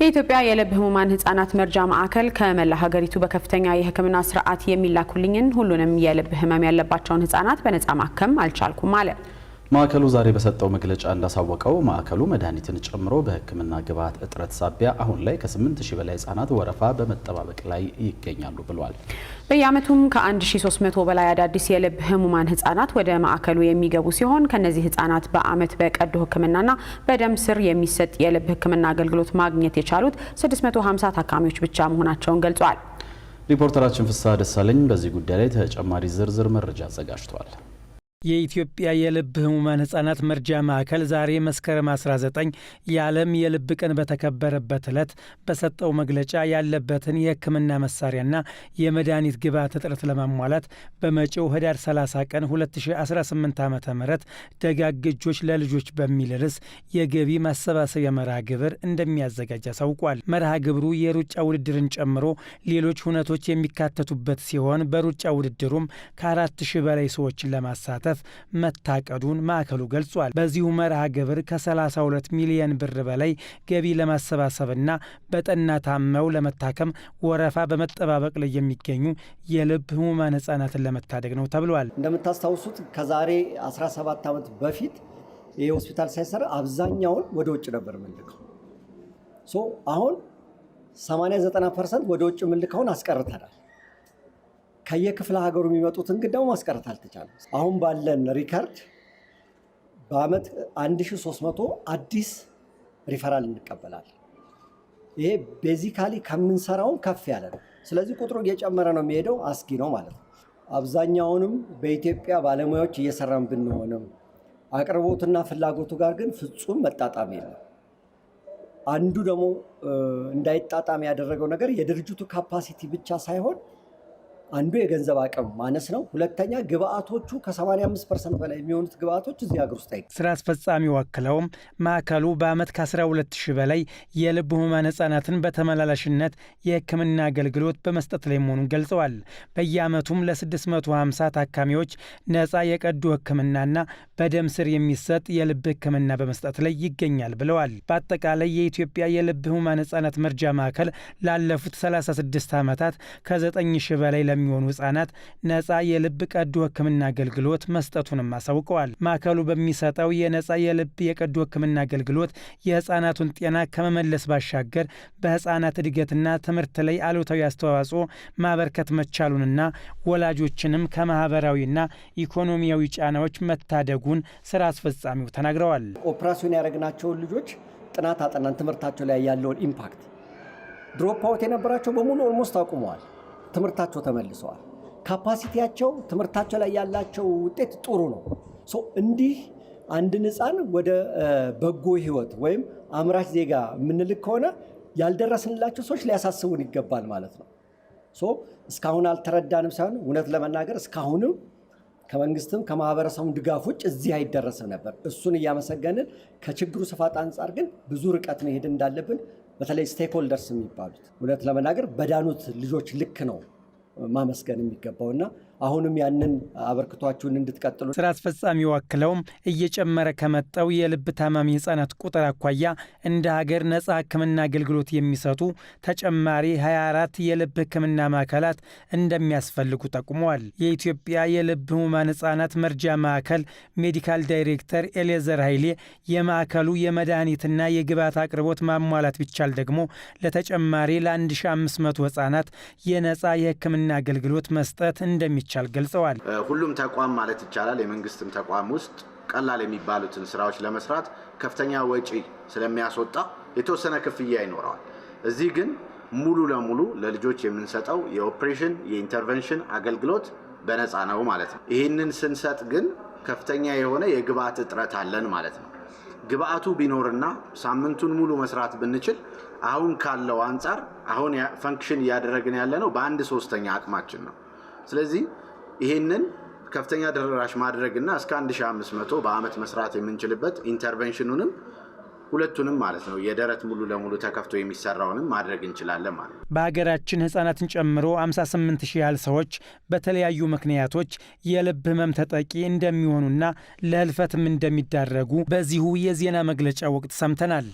የኢትዮጵያ የልብ ህሙማን ህጻናት መርጃ ማዕከል ከመላ ሀገሪቱ በከፍተኛ የሕክምና ስርዓት የሚላኩልኝን ሁሉንም የልብ ህመም ያለባቸውን ህጻናት በነፃ ማከም አልቻልኩም አለ። ማዕከሉ ዛሬ በሰጠው መግለጫ እንዳሳወቀው ማዕከሉ መድኃኒትን ጨምሮ በሕክምና ግብዓት እጥረት ሳቢያ አሁን ላይ ከ8000 በላይ ህጻናት ወረፋ በመጠባበቅ ላይ ይገኛሉ ብሏል። በየዓመቱም ከ1300 በላይ አዳዲስ የልብ ህሙማን ህጻናት ወደ ማዕከሉ የሚገቡ ሲሆን ከነዚህ ህጻናት በአመት በቀዶ ህክምናና በደም ስር የሚሰጥ የልብ ህክምና አገልግሎት ማግኘት የቻሉት 650 ታካሚዎች ብቻ መሆናቸውን ገልጿል። ሪፖርተራችን ፍስሐ ደሳለኝ በዚህ ጉዳይ ላይ ተጨማሪ ዝርዝር መረጃ አዘጋጅቷል። የኢትዮጵያ የልብ ህሙማን ህጻናት መርጃ ማዕከል ዛሬ መስከረም 19 የዓለም የልብ ቀን በተከበረበት ዕለት በሰጠው መግለጫ ያለበትን የህክምና መሳሪያና የመድኃኒት ግብዓት እጥረት ለማሟላት በመጪው ህዳር 30 ቀን 2018 ዓ.ም ደጋግ እጆች ለልጆች በሚል ርዕስ የገቢ ማሰባሰቢያ መርሃ ግብር እንደሚያዘጋጅ አሳውቋል። መርሃ ግብሩ የሩጫ ውድድርን ጨምሮ ሌሎች ሁነቶች የሚካተቱበት ሲሆን በሩጫ ውድድሩም ከ4000 በላይ ሰዎችን ለማሳተፍ መታቀዱን ማዕከሉ ገልጿል። በዚሁ መርሃ ግብር ከ32 ሚሊዮን ብር በላይ ገቢ ለማሰባሰብና በጠና ታመው ለመታከም ወረፋ በመጠባበቅ ላይ የሚገኙ የልብ ህሙማን ህጻናትን ለመታደግ ነው ተብሏል። እንደምታስታውሱት ከዛሬ 17 ዓመት በፊት ይህ ሆስፒታል ሳይሰራ አብዛኛውን ወደ ውጭ ነበር ምልከው። አሁን 80-90% ወደ ውጭ ምልከውን አስቀርተናል። ከየክፍለ ሀገሩ የሚመጡትን ግን ደግሞ ማስቀረት አልተቻለም። አሁን ባለን ሪከርድ በአመት 1300 አዲስ ሪፈራል እንቀበላለን። ይሄ ቤዚካሊ ከምንሰራውን ከፍ ያለ ነው። ስለዚህ ቁጥሩ እየጨመረ ነው የሚሄደው፣ አስጊ ነው ማለት ነው። አብዛኛውንም በኢትዮጵያ ባለሙያዎች እየሰራን ብንሆንም አቅርቦትና ፍላጎቱ ጋር ግን ፍጹም መጣጣም የለም። አንዱ ደግሞ እንዳይጣጣም ያደረገው ነገር የድርጅቱ ካፓሲቲ ብቻ ሳይሆን አንዱ የገንዘብ አቅም ማነስ ነው። ሁለተኛ ግብአቶቹ ከ85% በላይ የሚሆኑት ግብአቶች እዚህ ሀገር ውስጥ አይገኙም። ስራ አስፈጻሚው አክለውም ማዕከሉ በአመት ከ12000 በላይ የልብ ህሙማን ህጻናትን በተመላላሽነት የህክምና አገልግሎት በመስጠት ላይ መሆኑን ገልጸዋል። በየአመቱም ለ650 ታካሚዎች ነፃ የቀዶ ህክምናና በደም ስር የሚሰጥ የልብ ህክምና በመስጠት ላይ ይገኛል ብለዋል። በአጠቃላይ የኢትዮጵያ የልብ ህሙማን ህጻናት መርጃ ማዕከል ላለፉት 36 ዓመታት ከ9000 በላይ የሚሆኑ ህጻናት ነፃ የልብ ቀዶ ህክምና አገልግሎት መስጠቱንም አሳውቀዋል። ማዕከሉ በሚሰጠው የነፃ የልብ የቀዶ ህክምና አገልግሎት የህፃናቱን ጤና ከመመለስ ባሻገር በህፃናት እድገትና ትምህርት ላይ አሉታዊ አስተዋጽኦ ማበርከት መቻሉንና ወላጆችንም ከማህበራዊና ኢኮኖሚያዊ ጫናዎች መታደጉን ስራ አስፈጻሚው ተናግረዋል። ኦፕራሲዮን ያደረግናቸውን ልጆች ጥናት አጠናን። ትምህርታቸው ላይ ያለውን ኢምፓክት ድሮፕ አውት የነበራቸው በሙሉ ኦልሞስት አቁመዋል። ትምህርታቸው ተመልሰዋል። ካፓሲቲያቸው ትምህርታቸው ላይ ያላቸው ውጤት ጥሩ ነው። እንዲህ አንድን ህፃን ወደ በጎ ህይወት ወይም አምራች ዜጋ የምንልክ ከሆነ ያልደረስንላቸው ሰዎች ሊያሳስቡን ይገባል ማለት ነው። እስካሁን አልተረዳንም ሳይሆን እውነት ለመናገር እስካሁንም ከመንግስትም ከማህበረሰቡም ድጋፍ ውጭ እዚህ አይደረስም ነበር። እሱን እያመሰገንን ከችግሩ ስፋት አንጻር ግን ብዙ ርቀት መሄድ እንዳለብን በተለይ ስቴክሆልደርስ የሚባሉት እውነት ለመናገር በዳኑት ልጆች ልክ ነው ማመስገን የሚገባውና አሁንም ያንን አበርክቷችሁን እንድትቀጥሉ። ስራ አስፈጻሚው አክለውም እየጨመረ ከመጣው የልብ ታማሚ ህጻናት ቁጥር አኳያ እንደ ሀገር ነፃ ህክምና አገልግሎት የሚሰጡ ተጨማሪ 24 የልብ ህክምና ማዕከላት እንደሚያስፈልጉ ጠቁመዋል። የኢትዮጵያ የልብ ህሙማን ህጻናት መርጃ ማዕከል ሜዲካል ዳይሬክተር ኤሌዘር ኃይሌ የማዕከሉ የመድኃኒትና የግብዓት አቅርቦት ማሟላት ቢቻል ደግሞ ለተጨማሪ ለ1500 ህጻናት የነፃ የህክምና አገልግሎት መስጠት እንደሚቻል ገልጸዋል። ሁሉም ተቋም ማለት ይቻላል የመንግስትም ተቋም ውስጥ ቀላል የሚባሉትን ስራዎች ለመስራት ከፍተኛ ወጪ ስለሚያስወጣ የተወሰነ ክፍያ ይኖረዋል። እዚህ ግን ሙሉ ለሙሉ ለልጆች የምንሰጠው የኦፕሬሽን የኢንተርቬንሽን አገልግሎት በነፃ ነው ማለት ነው። ይህንን ስንሰጥ ግን ከፍተኛ የሆነ የግብዓት እጥረት አለን ማለት ነው። ግብዓቱ ቢኖርና ሳምንቱን ሙሉ መስራት ብንችል አሁን ካለው አንጻር አሁን ፈንክሽን እያደረግን ያለነው በ1/3 አቅማችን ነው። ስለዚህ ይሄንን ከፍተኛ ደራሽ ማድረግና እስከ 1500 በአመት መስራት የምንችልበት ኢንተርቬንሽኑንም ሁለቱንም ማለት ነው የደረት ሙሉ ለሙሉ ተከፍቶ የሚሰራውንም ማድረግ እንችላለን ማለት ነው። በሀገራችን ህጻናትን ጨምሮ 58000 ያህል ሰዎች በተለያዩ ምክንያቶች የልብ ህመም ተጠቂ እንደሚሆኑና ለህልፈትም እንደሚዳረጉ በዚሁ የዜና መግለጫ ወቅት ሰምተናል።